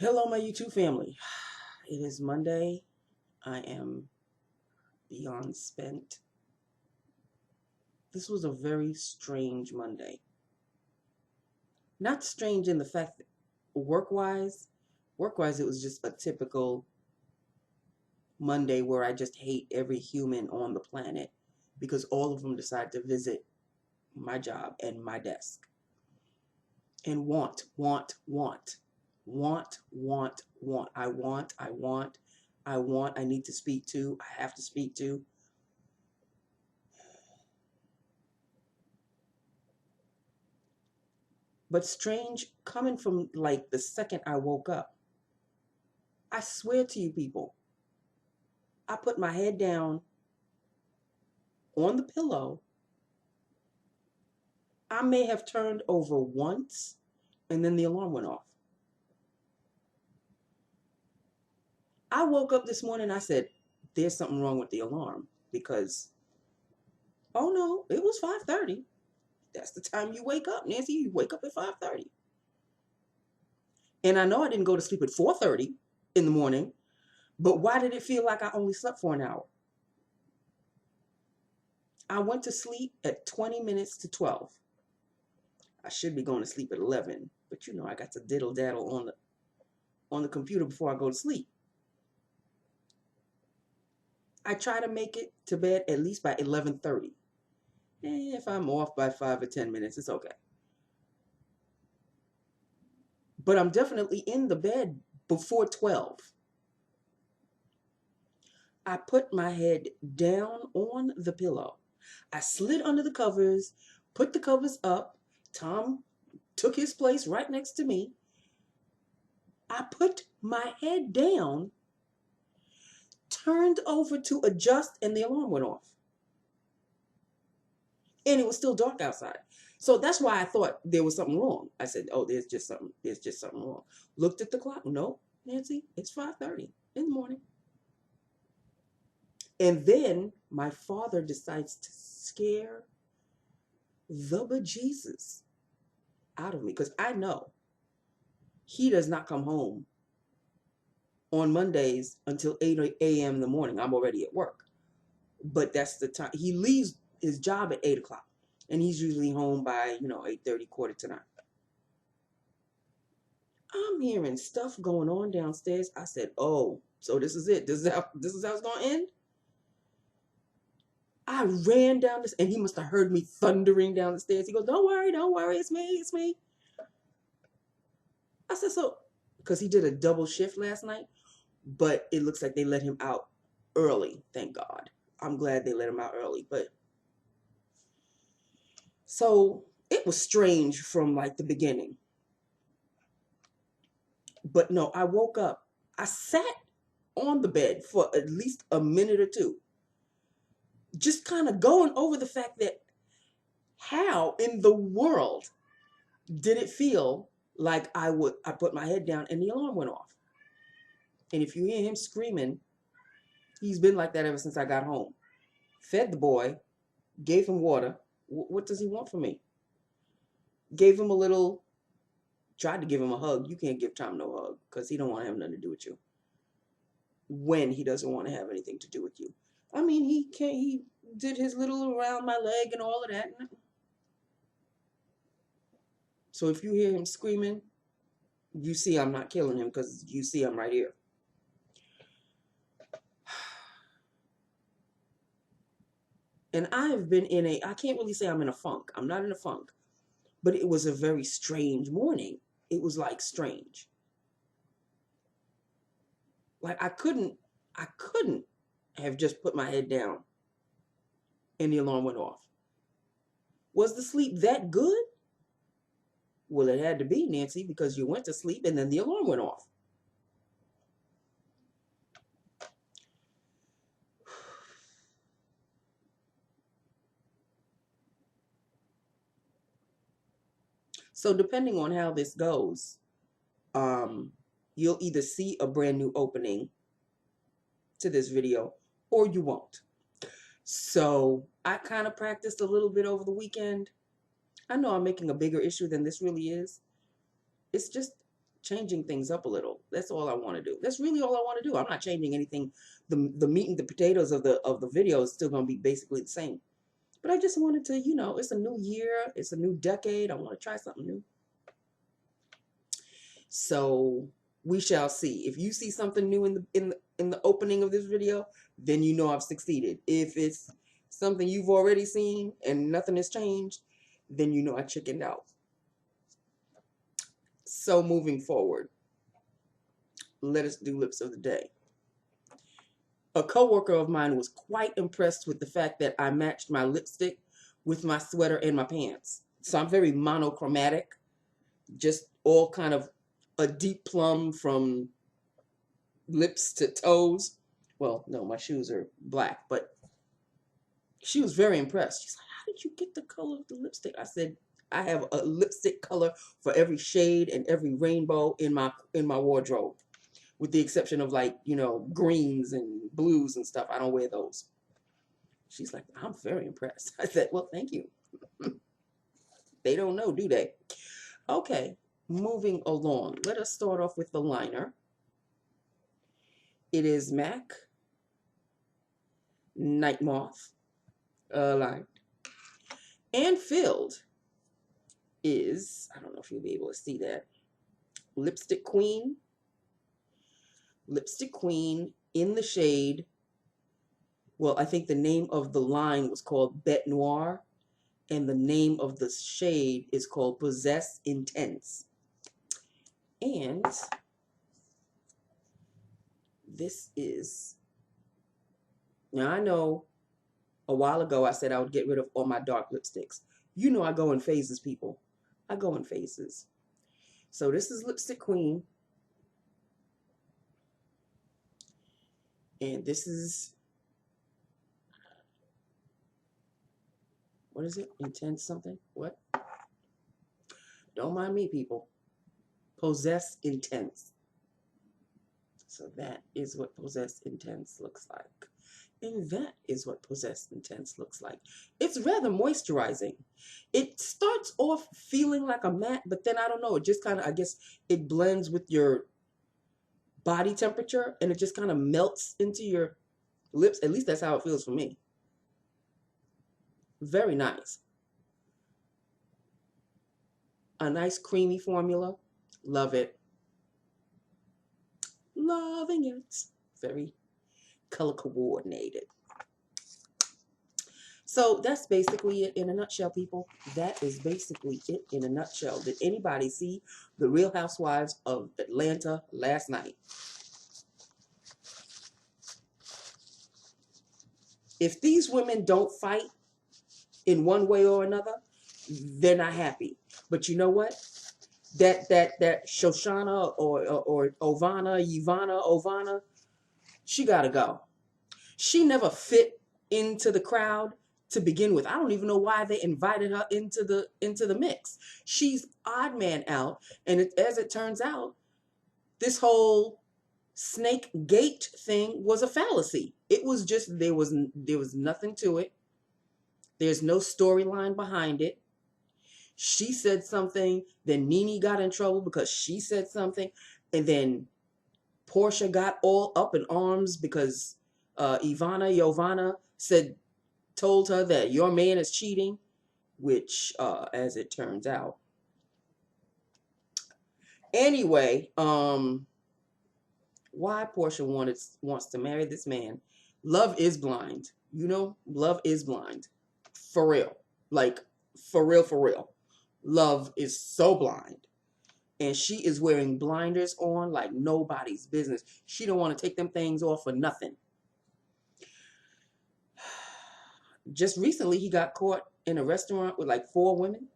Hello, my YouTube family. It is Monday. I am beyond spent. This was a very strange Monday. Not strange in the fact that work-wise, it was just a typical Monday where I just hate every human on the planet because all of them decide to visit my job and my desk and want. I need to speak to, I have to speak to. But strange coming from like the second I woke up. I swear to you people, I put my head down on the pillow. I may have turned over once and then the alarm went off. I woke up this morning, I said, there's something wrong with the alarm because, oh no, it was 5:30. That's the time you wake up, Nancy. You wake up at 5:30. And I know I didn't go to sleep at 4:30 in the morning, but why did it feel like I only slept for an hour? I went to sleep at 20 minutes to 12. I should be going to sleep at 11, but you know I got to diddle daddle on the computer before I go to sleep. I try to make it to bed at least by 11:30. If I'm off by 5 or 10 minutes, it's okay. But I'm definitely in the bed before 12. I put my head down on the pillow. I slid under the covers, put the covers up. Tom took his place right next to me. I put my head down, turned over to adjust, and the alarm went off. And it was still dark outside. So that's why I thought there was something wrong. I said, oh, there's just something wrong. Looked at the clock. No, Nancy, it's 5:30 in the morning. And then my father decides to scare the bejesus out of me because I know he does not come home on Mondays until 8 a.m. in the morning. I'm already at work. But that's the time. He leaves his job at 8 o'clock. And he's usually home by, 8:30, quarter to 9. I'm hearing stuff going on downstairs. I said, oh, so this is it. This is how it's going to end? I ran down this, and he must have heard me thundering down the stairs. He goes, don't worry, it's me. I said, so, because he did a double shift last night, but it looks like they let him out early, thank God. I'm glad they let him out early, but so it was strange from like the beginning. But no, I woke up. I sat on the bed for at least a minute or two, just kind of going over the fact that how in the world did it feel like I put my head down and the alarm went off. And if you hear him screaming, he's been like that ever since I got home. Fed the boy, gave him water. What does he want from me? Gave him a little, tried to give him a hug. You can't give Tom no hug because he don't want to have nothing to do with you. When he doesn't want to have anything to do with you. I mean, he did his little around my leg and all of that. So if you hear him screaming, you see I'm not killing him because you see I'm right here. And I have been I can't really say I'm in a funk. I'm not in a funk. But it was a very strange morning. It was like strange. Like I couldn't have just put my head down and the alarm went off. Was the sleep that good? Well, it had to be, Nancy, because you went to sleep and then the alarm went off. So depending on how this goes, you'll either see a brand new opening to this video or you won't. So I kind of practiced a little bit over the weekend. I know I'm making a bigger issue than this really is. It's just changing things up a little. That's all I want to do. That's really all I want to do. I'm not changing anything. The meat and the potatoes of the video is still going to be basically the same. But I just wanted to, you know, it's a new year, it's a new decade. I want to try something new. So we shall see. If you see something new in the opening of this video, then you know I've succeeded. If it's something you've already seen and nothing has changed, then you know I chickened out. So moving forward, let us do lips of the day. A coworker of mine was quite impressed with the fact that I matched my lipstick with my sweater and my pants. So I'm very monochromatic, just all kind of a deep plum from lips to toes. Well, no, my shoes are black, but she was very impressed. She's like, how did you get the color of the lipstick? I said, I have a lipstick color for every shade and every rainbow in my wardrobe, with the exception of, like, you know, greens and blues and stuff. I don't wear those. She's like, I'm very impressed. I said, well, thank you. They don't know, do they? Okay, moving along. Let us start off with the liner. It is MAC Night Moth line. And filled is, I don't know if you'll be able to see that, Lipstick Queen. Lipstick Queen in the shade, well, I think the name of the line was called Bête Noire, and the name of the shade is called Possess Intense. And this is, now I know a while ago I said I would get rid of all my dark lipsticks. You know I go in phases, people. I go in phases. So this is Lipstick Queen. And this is, what is it? Intense something? What? Don't mind me, people. Possess Intense. So that is what Possess Intense looks like. And that is what Possess Intense looks like. It's rather moisturizing. It starts off feeling like a matte, but then I don't know. It just kind of, I guess, it blends with your body temperature and it just kind of melts into your lips. At least that's how it feels for me. Very nice. A nice creamy formula. Love it. Loving it. Very color coordinated. So that's basically it in a nutshell, people. That is basically it in a nutshell. Did anybody see The Real Housewives of Atlanta last night? If these women don't fight in one way or another, they're not happy. But you know what? That Shoshana or Ovana, she gotta go. She never fit into the crowd to begin with. I don't even know why they invited her into the mix. She's odd man out, and as it turns out, this whole snake gate thing was a fallacy. It was just there was nothing to it. There's no storyline behind it. She said something, then Nene got in trouble because she said something, and then Portia got all up in arms because Yovana told her that your man is cheating, which as it turns out. Anyway, why Portia wants to marry this man? Love is blind. You know, love is blind. For real. Like, for real, for real. Love is so blind. And she is wearing blinders on like nobody's business. She don't want to take them things off for nothing. Just recently, he got caught in a restaurant with like 4 women.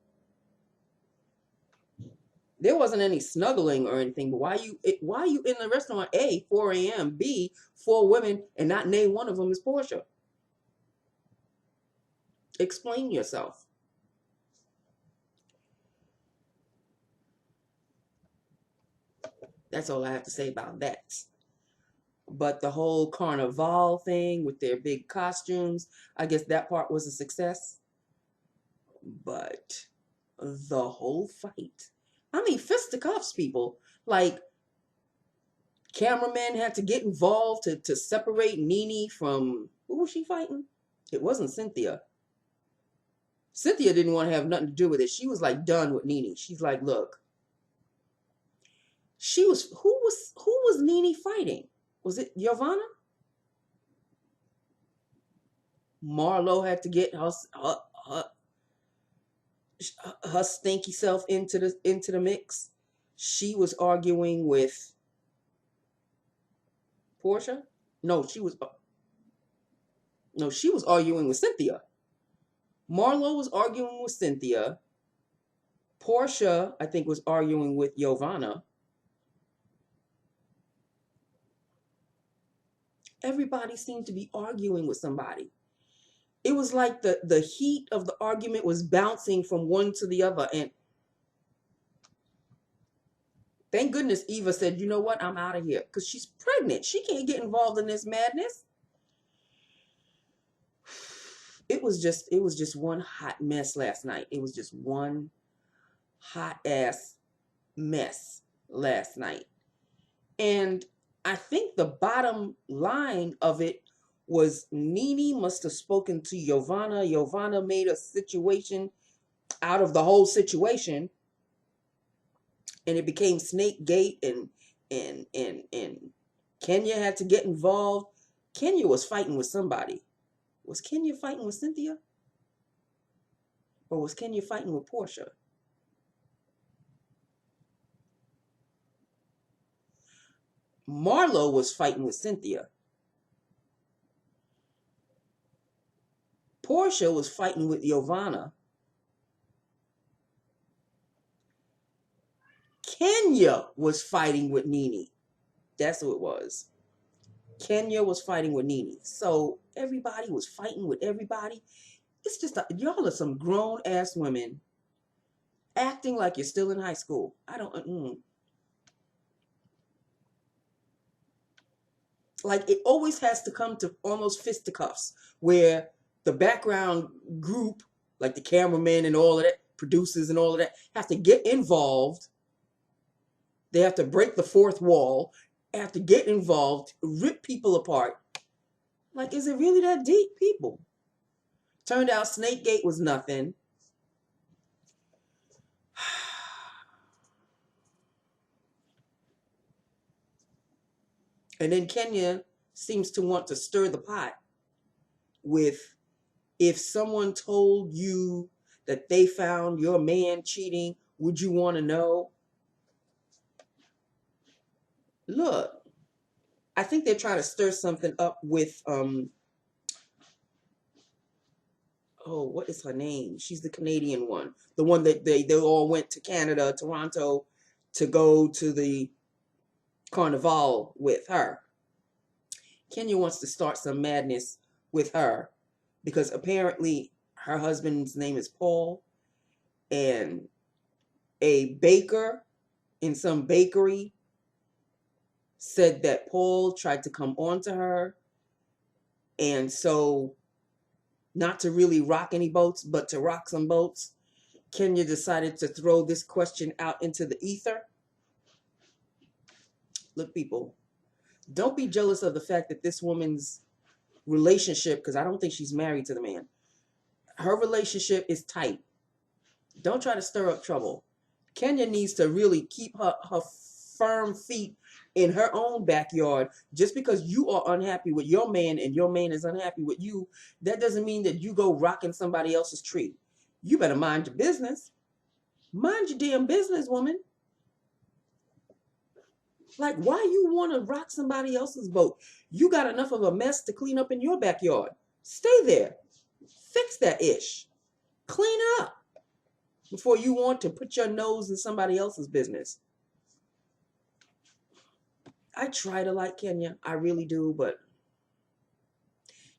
There wasn't any snuggling or anything, but why you in the restaurant? A, 4 a.m. B, 4 women, and not name one of them is Portia. Explain yourself. That's all I have to say about that. But the whole carnival thing with their big costumes, I guess that part was a success. But the whole fight, I mean, fisticuffs, people. Like, cameraman had to get involved to separate Nene from, who was she fighting? It wasn't Cynthia. Cynthia didn't want to have nothing to do with it. She was like done with Nene. She's like, look, who was Nene fighting? Was it Giovanna? Marlo had to get her stinky self into the mix. She was arguing with Portia. She was arguing with Cynthia. Marlo was arguing with Cynthia. Portia, I think, was arguing with Giovanna. Everybody seemed to be arguing with somebody. It was like the heat of the argument was bouncing from one to the other. And thank goodness Eva said, you know what, I'm out of here. Because she's pregnant. She can't get involved in this madness. It was just one hot mess last night. It was just one hot ass mess last night. And I think the bottom line of it was Nene must have spoken to Giovanna. Giovanna made a situation out of the whole situation. And it became Snake Gate, and Kenya had to get involved. Kenya was fighting with somebody. Was Kenya fighting with Cynthia? Or was Kenya fighting with Portia? Marlo was fighting with Cynthia. Portia was fighting with Giovanna. Kenya was fighting with Nene. That's who it was. Kenya was fighting with Nene. So everybody was fighting with everybody. It's just, y'all are some grown ass women acting like you're still in high school. I don't, Like, it always has to come to almost fisticuffs, where the background group, like the cameramen and all of that, producers and all of that, have to get involved. They have to break the fourth wall, have to get involved, rip people apart. Like, is it really that deep, people? Turned out Snakegate was nothing. And then Kenya seems to want to stir the pot with, if someone told you that they found your man cheating, would you want to know? Look, I think they're trying to stir something up with, what is her name? She's the Canadian one. The one that they all went to Canada, Toronto, to go to the Carnival with her. Kenya wants to start some madness with her because apparently her husband's name is Paul, and a baker in some bakery said that Paul tried to come on to her, and so, not to really rock any boats, but to rock some boats, Kenya decided to throw this question out into the ether. Look, people, don't be jealous of the fact that this woman's relationship, because I don't think she's married to the man, her relationship is tight. Don't try to stir up trouble. Kenya needs to really keep her firm feet in her own backyard. Just because you are unhappy with your man and your man is unhappy with you, that doesn't mean that you go rocking somebody else's tree. You better mind your business. Mind your damn business, woman. Like, why you want to rock somebody else's boat? You got enough of a mess to clean up in your backyard. Stay there. Fix that ish. Clean up before you want to put your nose in somebody else's business. I try to like Kenya. I really do, but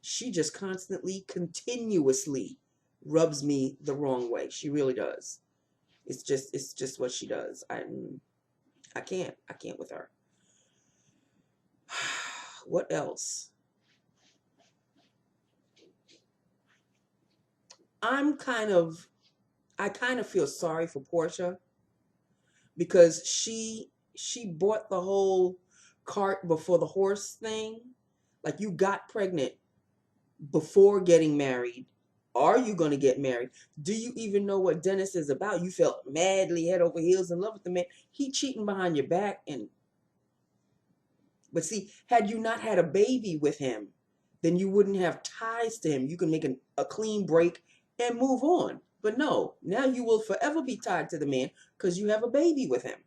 she just constantly, continuously rubs me the wrong way. She really does. It's just what she does. I can't with her. What else? I kind of feel sorry for Portia because she she bought the whole cart before the horse thing. Like, you got pregnant before getting married. Are you going to get married? Do you even know what Dennis is about? You felt madly head over heels in love with the man. He cheating behind your back. But see, had you not had a baby with him, then you wouldn't have ties to him. You can make a clean break and move on. But no, now you will forever be tied to the man because you have a baby with him.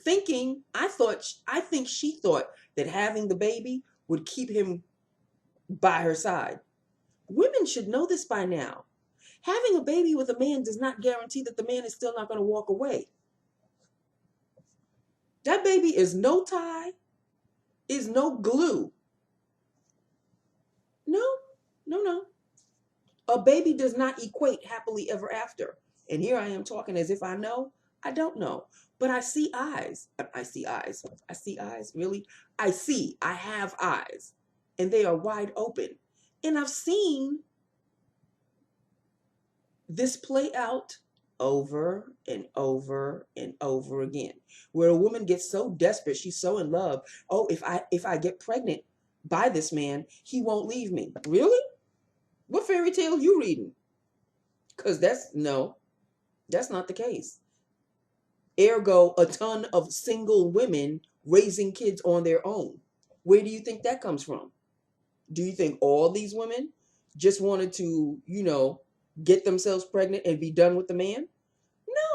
I think she thought that having the baby would keep him by her side. Women should know this by now. Having a baby with a man does not guarantee that the man is still not going to walk away. That baby is no tie, is no glue. No, no, no. A baby does not equate happily ever after. And here I am talking as if I know. I don't know. But I see eyes. I see eyes. I see eyes. Really? I have eyes. And they are wide open. And I've seen this play out over and over and over again, where a woman gets so desperate, she's so in love. Oh, if I get pregnant by this man, he won't leave me. Really? What fairy tale you reading? Because that's not the case. Ergo, a ton of single women raising kids on their own. Where do you think that comes from? Do you think all these women just wanted to, get themselves pregnant and be done with the man?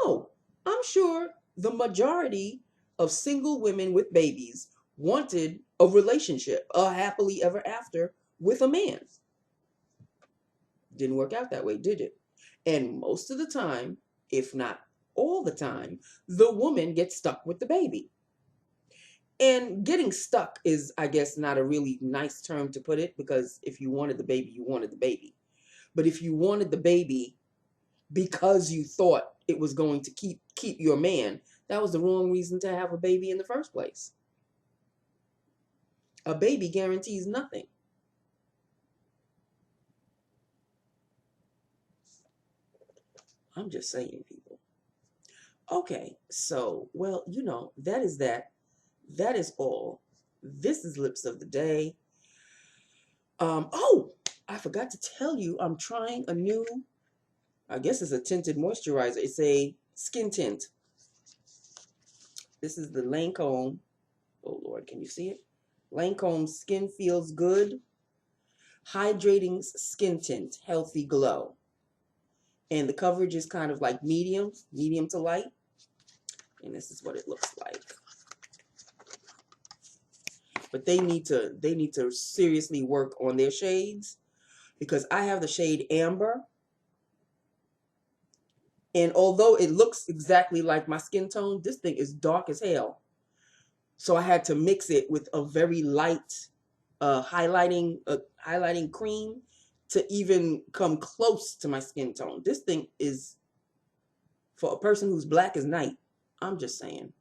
No, I'm sure the majority of single women with babies wanted a relationship, a happily ever after with a man. Didn't work out that way, did it? And most of the time, if not all the time, the woman gets stuck with the baby. And getting stuck is, I guess, not a really nice term to put it, because if you wanted the baby, you wanted the baby. But if you wanted the baby because you thought it was going to keep your man, that was the wrong reason to have a baby in the first place. A baby guarantees nothing. I'm just saying, people. Okay, so, well, that is that. That is all. This is Lips of the Day. Oh, I forgot to tell you, I'm trying a new, I guess it's a tinted moisturizer. It's a skin tint. This is the Lancôme. Oh, Lord, can you see it? Lancôme Skin Feels Good Hydrating Skin Tint, Healthy Glow. And the coverage is kind of like medium to light. And this is what it looks like. But they need to seriously work on their shades, because I have the shade Amber. And although it looks exactly like my skin tone, this thing is dark as hell. So I had to mix it with a very light highlighting cream to even come close to my skin tone. This thing is for a person who's black as night. I'm just saying.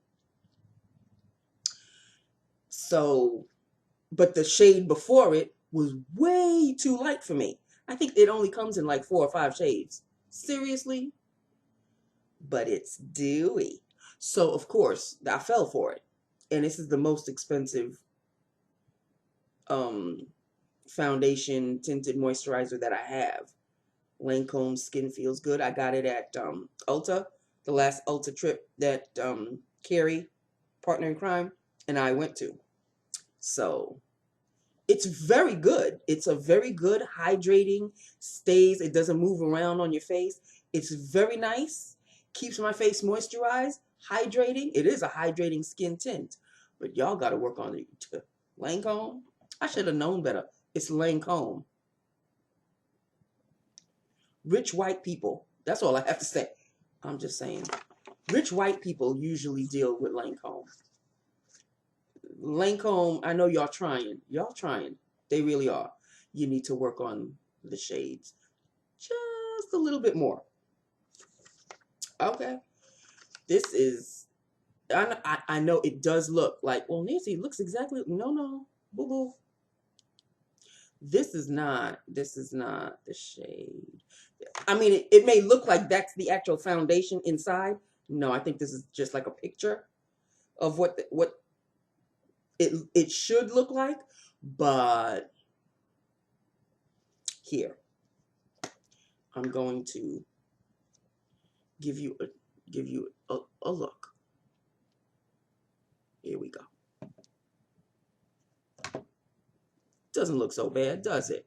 So, but the shade before it was way too light for me. I think it only comes in like 4 or 5 shades. Seriously? But it's dewy. So, of course, I fell for it. And this is the most expensive foundation tinted moisturizer that I have. Lancôme Skin Feels Good. I got it at Ulta, the last Ulta trip that Carrie, partner in crime, and I went to. So it's very good. It's a very good hydrating, stays. It doesn't move around on your face. It's very nice. Keeps my face moisturized, hydrating. It is a hydrating skin tint. But y'all got to work on it. Lancôme? I should have known better. It's Lancôme. Rich white people. That's all I have to say. I'm just saying. Rich white people usually deal with Lancôme. Lancôme, I know y'all trying. Y'all trying. They really are. You need to work on the shades just a little bit more. Okay. This is, I know it does look like, well, Nancy, it looks exactly, no, boo-boo. This is not the shade. I mean, it may look like that's the actual foundation inside. No, I think this is just like a picture. of what it should look like, but here I'm going to give you a look. Here we go. Doesn't look so bad, does it?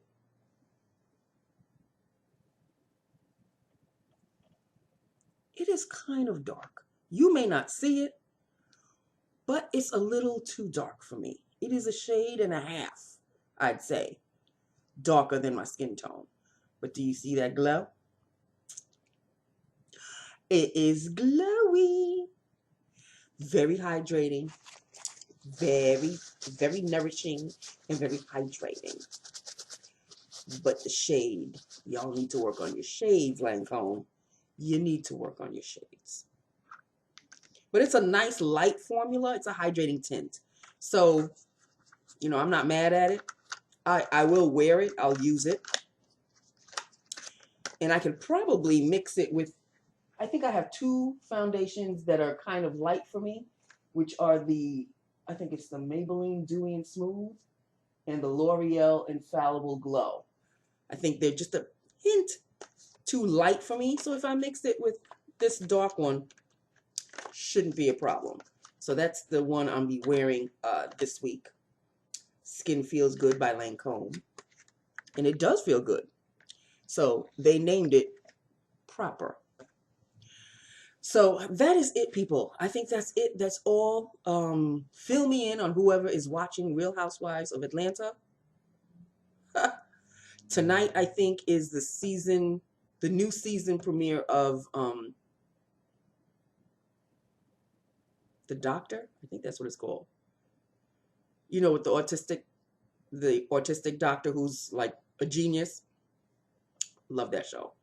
It is kind of dark. You may not see it, but it's a little too dark for me. It is a shade and a half, I'd say, darker than my skin tone. But do you see that glow? It is glowy. Very hydrating. Very, very nourishing and very hydrating. But the shade, y'all need to work on your shades, Lancôme. You need to work on your shades. But it's a nice light formula. It's a hydrating tint. So, you know, I'm not mad at it. I will wear it. I'll use it. And I can probably mix it with, I think I have two foundations that are kind of light for me, which are I think it's the Maybelline Dewy and Smooth and the L'Oreal Infallible Glow. I think they're just a hint too light for me. So if I mix it with this dark one, shouldn't be a problem. So that's the one I'll be wearing this week. Skin Feels Good by Lancôme. And it does feel good. So they named it proper. So that is it, people. I think that's it. That's all. Fill me in on whoever is watching Real Housewives of Atlanta. Tonight, I think, is the new season premiere of The Doctor. I think that's what it's called. You know, with the autistic doctor who's like a genius. Love that show.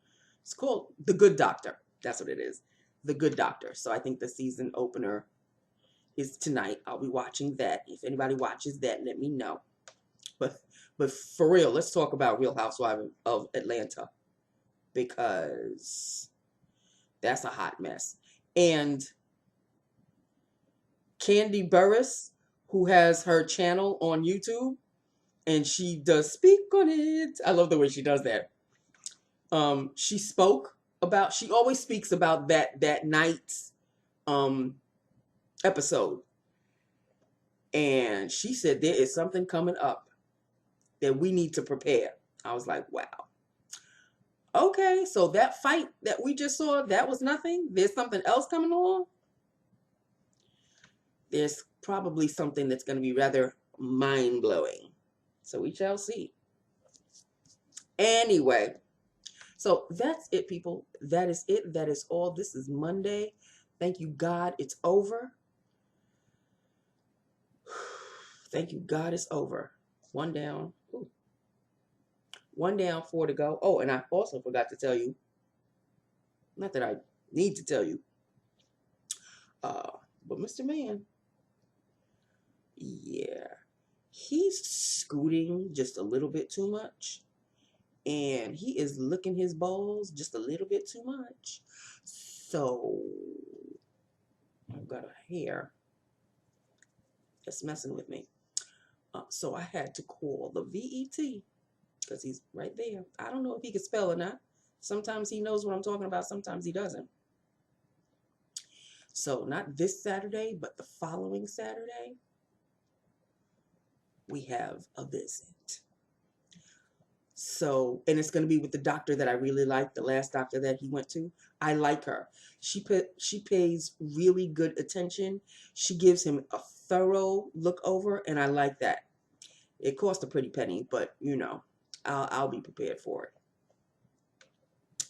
It's called The Good Doctor. That's what it is. The Good Doctor. So I think the season opener is tonight. I'll be watching that. If anybody watches that, let me know. But for real, let's talk about Real Housewives of Atlanta, because that's a hot mess. And Candy Burris, who has her channel on YouTube, and she does speak on it. I love the way she does that. She always speaks about that night's episode. And she said there is something coming up that we need to prepare. I was like, wow. Okay, so that fight that we just saw, that was nothing. There's something else coming along. There's probably something that's going to be rather mind-blowing. So we shall see. Anyway, so that's it, people. That is it. That is all. This is Monday. Thank you, God. It's over. Thank you, God. It's over. One down. Ooh. One down, 4 to go. Oh, and I also forgot to tell you, not that I need to tell you, but Mr. Man, yeah, he's scooting just a little bit too much. And he is licking his balls just a little bit too much. So I've got a hair that's messing with me. So I had to call the VET because he's right there. I don't know if he can spell or not. Sometimes he knows what I'm talking about. Sometimes he doesn't. So not this Saturday, but the following Saturday, we have a visit. So, and it's going to be with the doctor that I really like, the last doctor that he went to. I like her. She pays really good attention. She gives him a thorough look over, and I like that. It cost a pretty penny, but you know, I'll be prepared for it.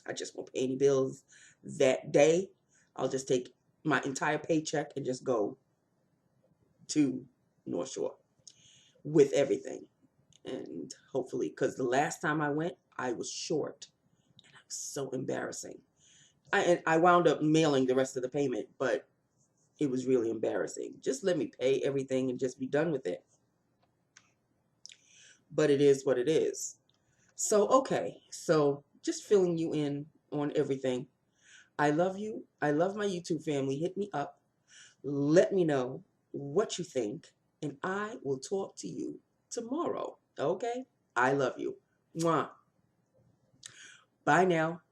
I just won't pay any bills that day. I'll just take my entire paycheck and just go to North Shore with everything. And hopefully, because the last time I went, I was short. And it was so embarrassing. I wound up mailing the rest of the payment, but it was really embarrassing. Just let me pay everything and just be done with it. But it is what it is. So, okay. So, just filling you in on everything. I love you. I love my YouTube family. Hit me up. Let me know what you think, and I will talk to you tomorrow. Okay? I love you. Mwah. Bye now.